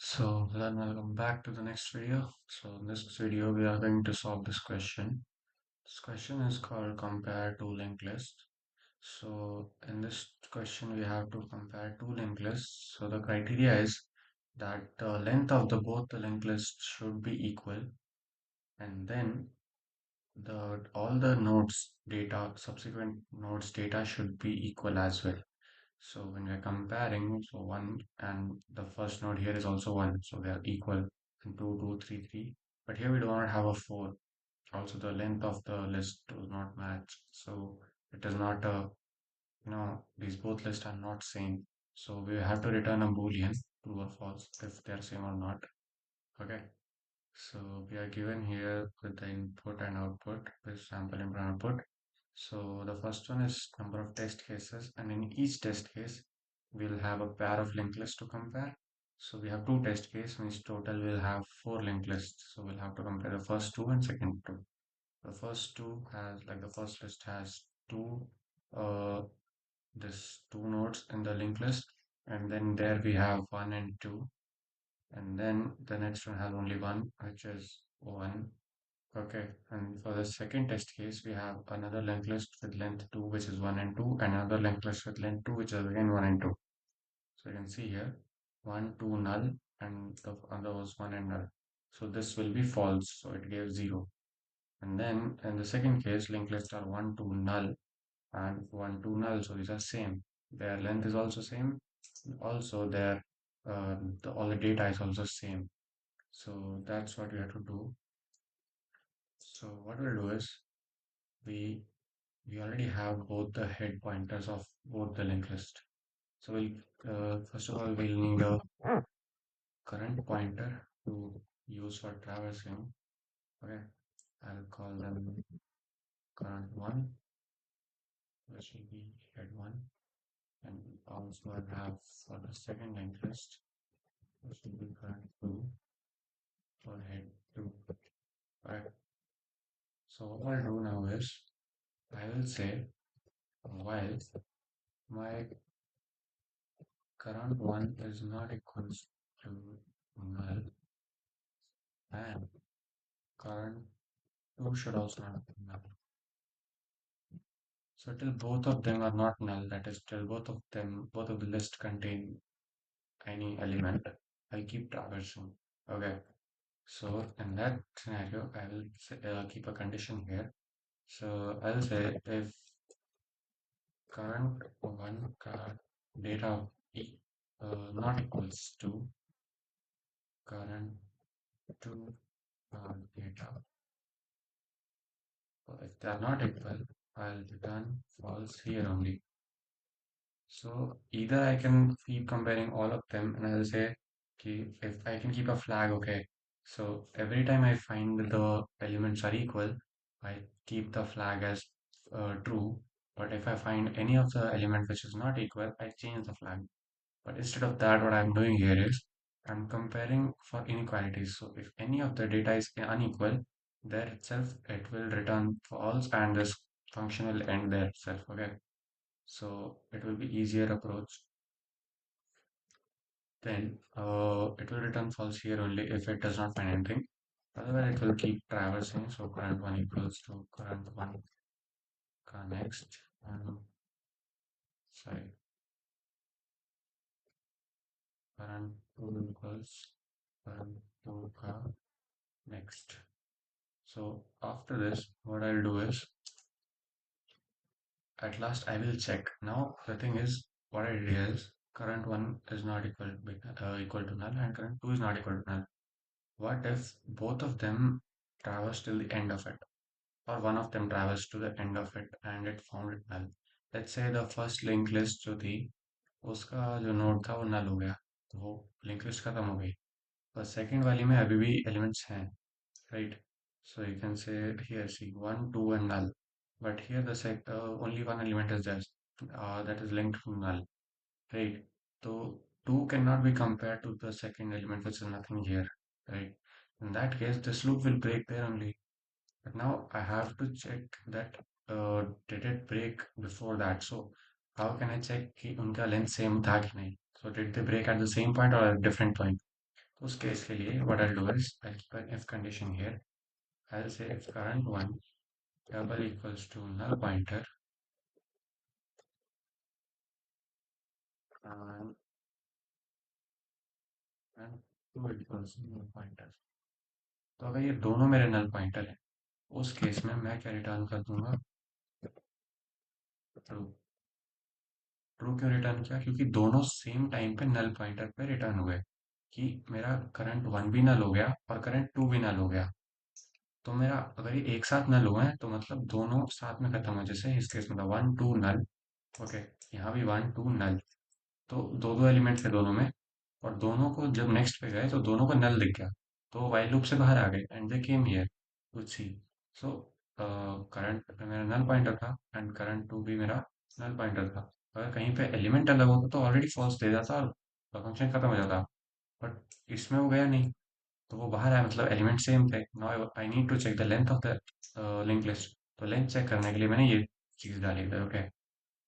So then welcome back to the next video. So in this video we are going to solve this question. This question is called compare two linked lists. So in this question we have to compare two linked lists. So the criteria is that the length of the both the linked lists should be equal, and then the all the nodes data subsequent nodes data should be equal as well. So when we're comparing, so 1 and the first node here is also 1, so they are equal, and 2, 2, 3, 3. But here we do not have a 4. Also, the length of the list does not match. So it is not a, these both lists are not same. So we have to return a boolean, true or false, if they are same or not. Okay. So we are given here with the input and output, with sample input and output. So the first one is number of test cases, and in each test case, we'll have a pair of linked lists to compare. So we have two test cases, means total we'll have four linked lists. So we'll have to compare the first two and second two. The first two has, like the first list has uh, this two nodes in the linked list, and then there we have one and two, and then the next one has only one, which is one. Okay, and for the second test case, we have another linked list with length 2, which is 1 and 2, and another linked list with length 2, which is again 1 and 2. So you can see here 1, 2 null, and the other was 1 and null. So this will be false, so it gives 0. And then in the second case, linked lists are 1, 2 null, and 1, 2 null, so these are same. Their length is also same. Also, all the data is also same. So that's what we have to do. So what we'll do is we we already have both the head pointers of both the linked list. So we'll first of all we'll need a current pointer to use for traversing. Okay, I'll call them current one, which will be head one, and also I'll have for the second linked list, which will be current two for head two. Right. So what I'll do now is I will say while my current one is not equals to null, and current 2 should also not be null. So till both of them are not null, that is till both of the list contain any element, I'll keep traversing. Okay. So in that scenario, I will say, keep a condition here. So I'll say if current one card data not equals to current two data, so if they are not equal, I'll return false here only. So either I can keep comparing all of them, and I'll say if I can keep a flag, okay. So every time I find the elements are equal, I keep the flag as true. But if I find any of the element which is not equal, I change the flag. But instead of that, what I'm doing here is I'm comparing for inequalities. So if any of the data is unequal, there itself it will return false, and this function will end there itself. Okay. So it will be easier approach. Then it will return false here only if it does not find anything. Otherwise, it will keep traversing. So current one equals to current one next. Sorry, current two equals current two next. So after this, what I'll do is at last I will check. Now the thing is, what I did is current one is not equal to null, and current two is not equal to null. What if both of them traverse till the end of it, or one of them traversed to the end of it and it found it null? Let's say the first link list जो थी उसका जो node था वो नल हो गया, तो वो लिंक लिस्ट खत्म हो गई, पर सेकंड वाली में अभी भी एलिमेंट्स हैं, right? So you can say here, see, 1, 2 and null, but here the only one element is there, that is linked to null, right? So 2 cannot be compared to the second element which is nothing here, right? In that case this loop will break there only. But now I have to check that did it break before that. So how can I check कि उनका length same था कि नहीं? So did they break at the same point or at a different point? उस case के लिए what I'll do is I'll keep an if condition here. I'll say if current one double equals to null pointer and, and two equals to null pointer. तो अगर ये दोनों मेरे null pointer हैं उस केस में मैं क्या रिटर्न कर दूंगा? ट्रू। ट्रू क्यों रिटर्न किया? क्योंकि दोनों सेम टाइम पे नल पॉइंटर पे रिटर्न हुए कि मेरा करंट वन भी नल हो गया और करंट टू भी नल हो गया। तो मेरा अगर ये एक साथ नल हुए हैं तो मतलब दोनों साथ में खत्म हो, जैसे इस केस में था वन टू नल। ओके, यहाँ भी वन टू नल। तो दो दो एलिमेंट थे दोनों में, और दोनों को जब नेक्स्ट पे गए तो दोनों को नल दिख गया, तो वाइल लूप से बाहर आ गए and they came here to see. So current मेरा नल पॉइंटर था एंड करंट टू भी मेरा नल पॉइंटर था। अगर कहीं पे एलिमेंट अलग होता तो ऑलरेडी फॉल्स दे जाता और फंक्शन खत्म हो जाता, बट इसमें वो गया नहीं, तो वो बाहर आया, मतलब एलिमेंट सेम थे। Now I need to check the length of the link list. तो लेंथ चेक करने के लिए मैंने ये चीज डाली थी। ओके,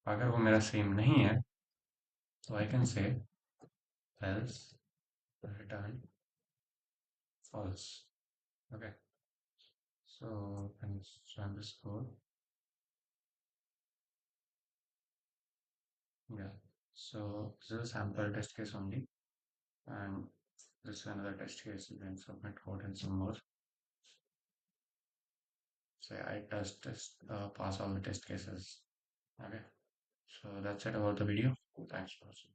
अगर वो मेरा सेम नहीं है तो I can say else return false. Okay, so let's run this code. Yeah, so this is a sample test case only, and this is another test case. You can submit code and some more. Say I pass all the test cases. Okay, so that's it about the video. Thanks for watching.